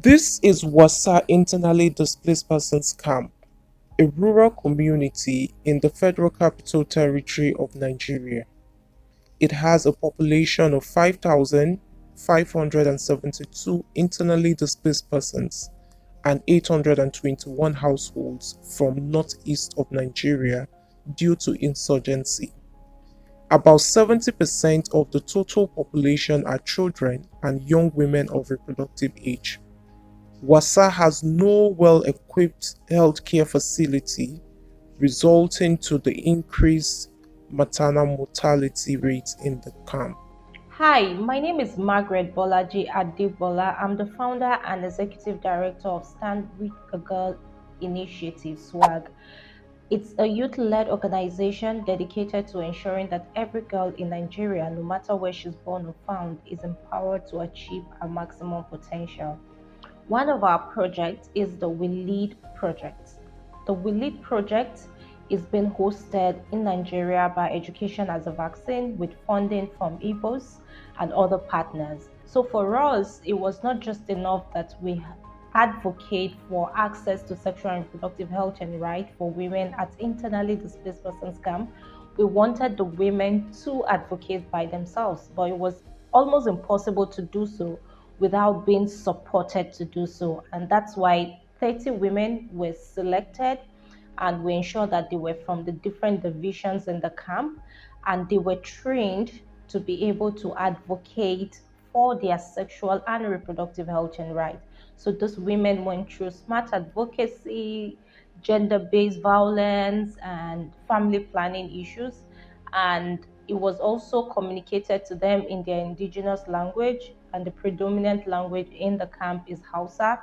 This is WASSA Internally Displaced Persons Camp, a rural community in the Federal Capital Territory of Nigeria. It has a population of 5,572 internally displaced persons and 821 households from northeast of Nigeria due to insurgency. About 70% of the total population are children and young women of reproductive age. WASSA has no well-equipped healthcare facility, resulting to the increased maternal mortality rate in the camp. Hi, my name is Margaret Bolaji Adebola. I'm the founder and executive director of Stand With a Girl Initiative SWAG. It's a youth led organization dedicated to ensuring that every girl in Nigeria, no matter where she's born or found, is empowered to achieve her maximum potential. One of our projects is the Welead project. The Welead project is being hosted in Nigeria by Education as a Vaccine with funding from EBOS and other partners. So for us, it was not just enough that we advocate for access to sexual and reproductive health and rights for women at internally displaced persons camp. We wanted the women to advocate by themselves, but it was almost impossible to do so without being supported to do so. And that's why 30 women were selected, and we ensured that they were from the different divisions in the camp and they were trained to be able to advocate for their sexual and reproductive health and rights. So those women went through smart advocacy, gender-based violence, and family planning issues. And it was also communicated to them in their indigenous language, and the predominant language in the camp is Hausa.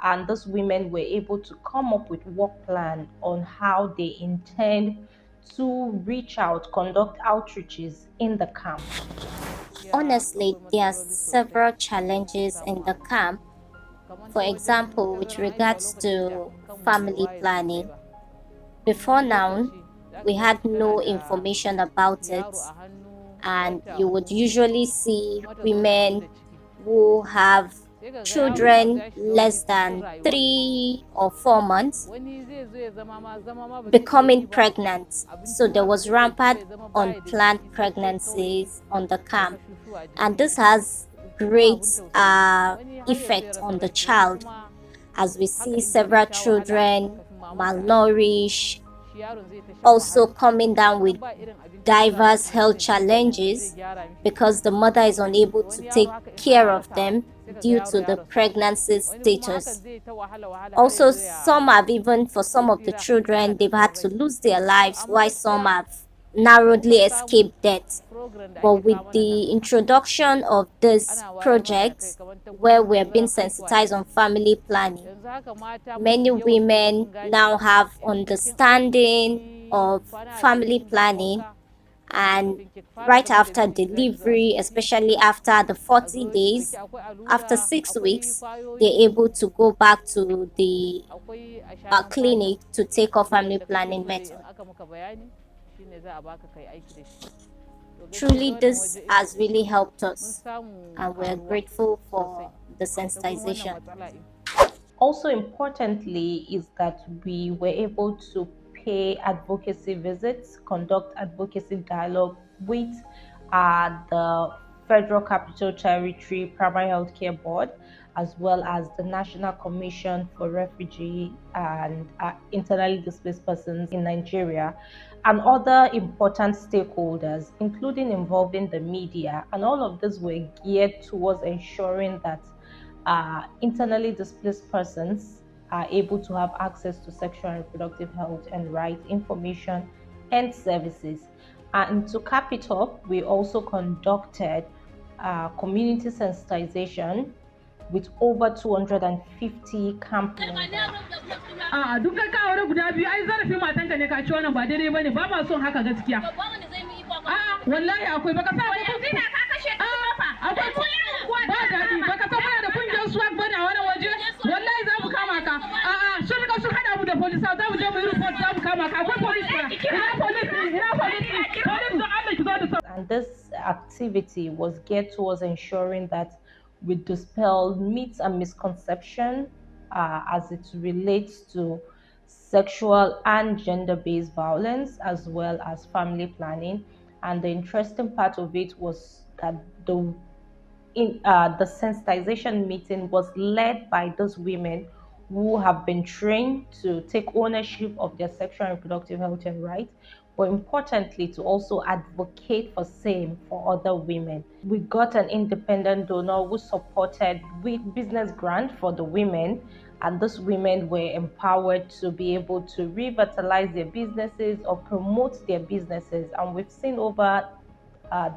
And those women were able to come up with work plan on how they intend to reach out, conduct outreaches in the camp. Honestly, there are several challenges in the camp. For example, with regards to family planning, before now, we had no information about it, and you would usually see women who have children less than 3 or 4 months becoming pregnant. So there was rampant unplanned pregnancies on the camp, and this has great effect on the child, as we see several children malnourished, also coming down with diverse health challenges because the mother is unable to take care of them due to the pregnancy status. Also, some have, even for some of the children, they've had to lose their lives, while some have narrowly escaped death. But with the introduction of this project, where we're being sensitized on family planning, many women now have understanding of family planning, and right after delivery, especially after the 40 days, after 6 weeks, they're able to go back to the clinic to take a family planning method. Truly, this has really helped us, and we're grateful for the sensitization. Also importantly is that we were able to pay advocacy visits, conduct advocacy dialogue with the Federal Capital Territory Primary Healthcare Board, as well as the National Commission for Refugee and Internally Displaced Persons in Nigeria, and other important stakeholders, including involving the media. And all of this were geared towards ensuring that internally displaced persons are able to have access to sexual and reproductive health and rights information and services. And to cap it up, we also conducted community sensitization with over 250 camp members. A duk ka aure guda biyu ai zarafin matanka ne ka ci wannan ba daidai bane ba ma son haka gaskiya. A wallahi akwai baka sa ba zina ka kashe ta fa. Akwai ba dadi baka sa muna da kungiyar swag bane a wannan waje. Wallahi za mu kama ka. Sun riga sun hada mu da police za mu je mu yi report za mu kama ka. Akwai police ba. Ina police don Allah ki zo da. And this activity was geared towards ensuring that We dispel myths and misconceptions as it relates to sexual and gender based violence as well as family planning. And the interesting part of it was that the sensitization meeting was led by those women who have been trained to take ownership of their sexual and reproductive health and rights, but importantly to also advocate for same for other women. We got an independent donor who supported with business grant for the women, and those women were empowered to be able to revitalize their businesses or promote their businesses. And we've seen over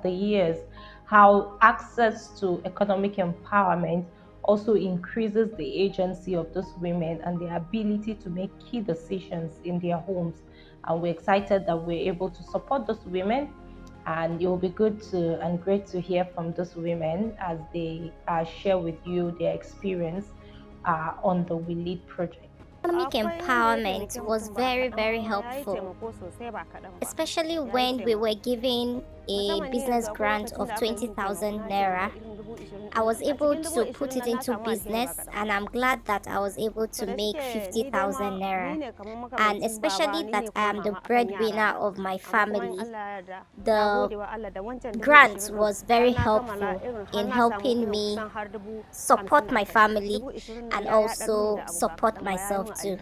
the years how access to economic empowerment also increases the agency of those women and their ability to make key decisions in their homes. And we're excited that we're able to support those women. And it will be good to and great to hear from those women as they share with you their experience on the Welead project. Economic empowerment was very, very helpful, especially when we were given a business grant of 20,000 naira. I was able to put it into business, and I'm glad that I was able to make 50,000 naira. And especially that I am the breadwinner of my family, the grant was very helpful in helping me support my family and also support myself too.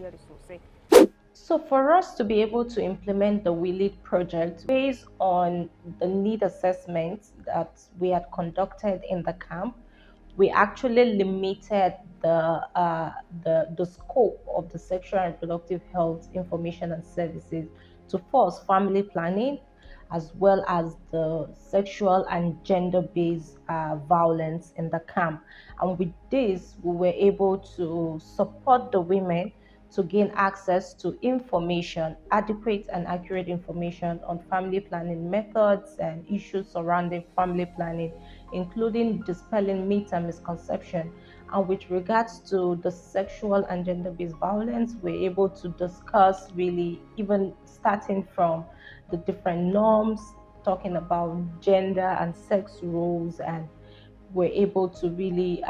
So for us to be able to implement the Welead project based on the need assessments that we had conducted in the camp, we actually limited the scope of the sexual and reproductive health information and services to first family planning as well as the sexual and gender-based violence in the camp. And with this, we were able to support the women to gain access to information, adequate and accurate information on family planning methods and issues surrounding family planning, including dispelling myths and misconception. And with regards to the sexual and gender-based violence, we're able to discuss really even starting from the different norms, talking about gender and sex roles, and we're able to really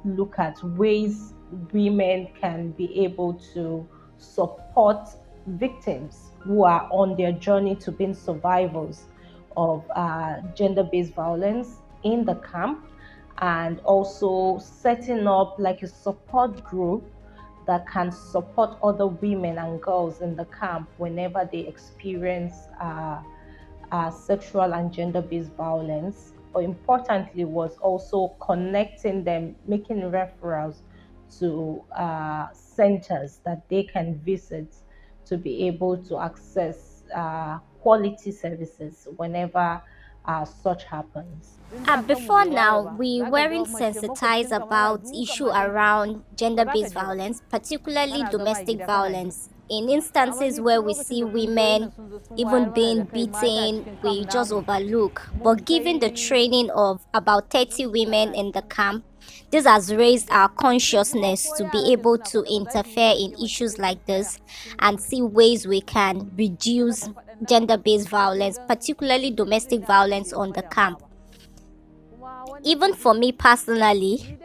look at ways women can be able to support victims who are on their journey to being survivors of gender-based violence in the camp, and also setting up like a support group that can support other women and girls in the camp whenever they experience sexual and gender-based violence. But importantly, was also connecting them, making referrals to centers that they can visit to be able to access quality services whenever such happens. Before now, we weren't sensitized about issue around gender-based violence, particularly domestic violence. In instances where we see women even being beaten, we just overlook. But given the training of about 30 women in the camp, this has raised our consciousness to be able to interfere in issues like this and see ways we can reduce gender-based violence, particularly domestic violence on the camp. Even for me personally,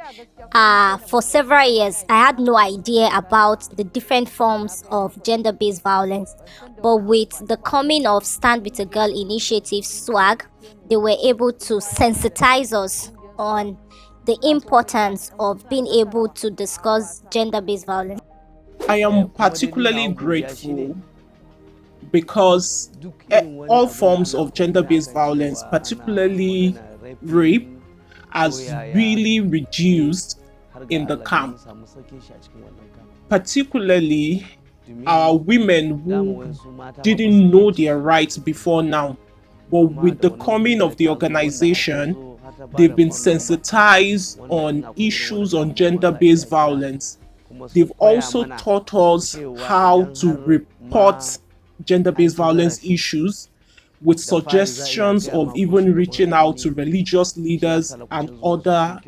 for several years, I had no idea about the different forms of gender-based violence. But with the coming of Stand With a Girl initiative SWAG, they were able to sensitize us on the importance of being able to discuss gender-based violence. I am particularly grateful because all forms of gender based violence, particularly rape, has really reduced in the camp. Particularly our women who didn't know their rights before now. But with the coming of the organization, they've been sensitized on issues on gender based violence. They've also taught us how to report gender based violence issues with suggestions of even reaching out to religious leaders and other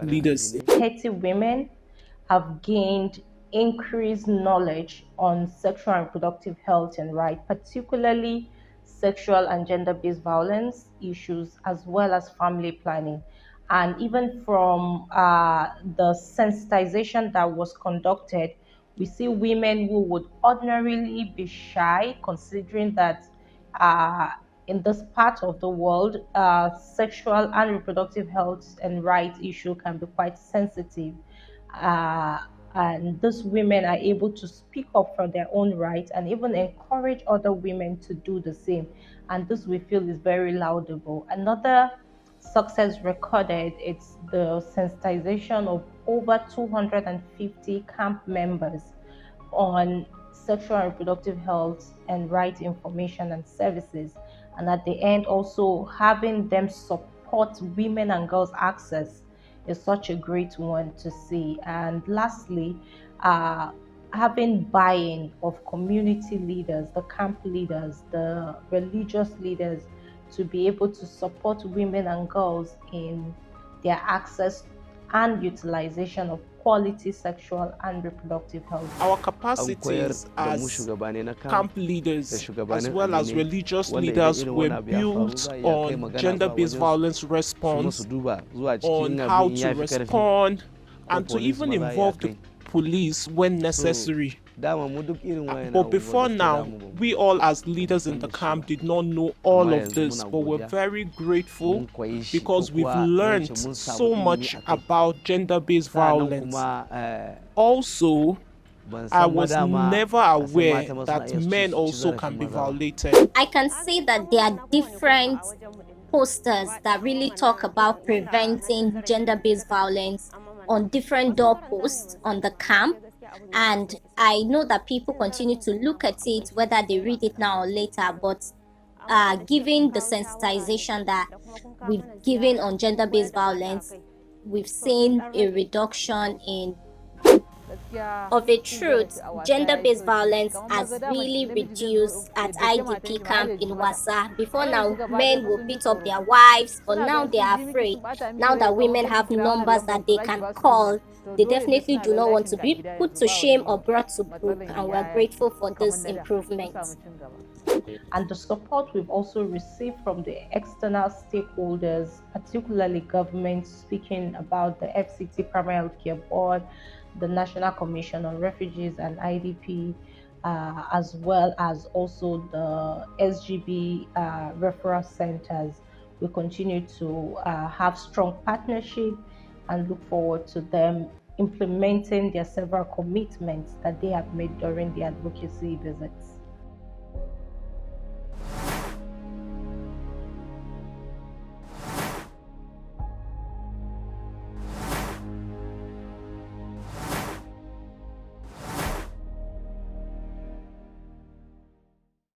leaders. 30 women have gained increased knowledge on sexual and reproductive health and rights, particularly sexual and gender-based violence issues, as well as family planning. And even from the sensitization that was conducted, we see women who would ordinarily be shy, considering that uh, in this part of the world, sexual and reproductive health and rights issue can be quite sensitive. Uh, and these women are able to speak up for their own rights and even encourage other women to do the same. And this we feel is very laudable. Another success recorded, it's the sensitization of over 250 camp members on sexual and reproductive health and right information and services. And at the end, also having them support women and girls' access is such a great one to see. And lastly, uh, having buy-in of community leaders, the camp leaders, the religious leaders, to be able to support women and girls in their access and utilization of quality sexual and reproductive health. Our an koyar capacities da mu as shugabane na camp da leaders as shugabanin well as addinai religious wanda idan leaders irin were wani abu ya faru built za a iya kai on magana gender-based zuwa violence wajen su response, masu duba zuwa on cikin how abin to ya fi karfi respond, ko and to police even ma za a iya involve the kai. police when So necessary. dama mu duk irin wayan But abubuwan before gaskiya now, damu ba mu we all as ba mu leaders in san the da shi camp ba. did not know all Amma of yanzu this, muna but we're godiya very grateful mun koyi shi ko because we've kuwa zan ce learned mun samu so ilimi much a kai. about gender-based Sa'annan violence. kuma Also, ban I san ma was dama never a san aware mata ma suna that iya men ci also zarafin can be maza ba. violated. I can see that there are different posters that really talk about preventing gender-based violence on different doorposts on the camp, and I know that people continue to look at it whether they read it now or later, but given the sensitization that we've given on gender-based violence, we've seen a reduction in of a truth, gender-based violence has really reduced at IDP camp in WASSA. Before now, men will beat up their wives, but now they are afraid. Now that women have numbers that they can call, they definitely do not want to be put to shame or brought to book, and we're grateful for this improvement. And the support we've also received from the external stakeholders, particularly government, speaking about the FCT Primary Healthcare Board, the National Commission on Refugees and IDP, as well as also the SGB referral centers. We continue to have strong partnership and look forward to them implementing their several commitments that they have made during the advocacy visits.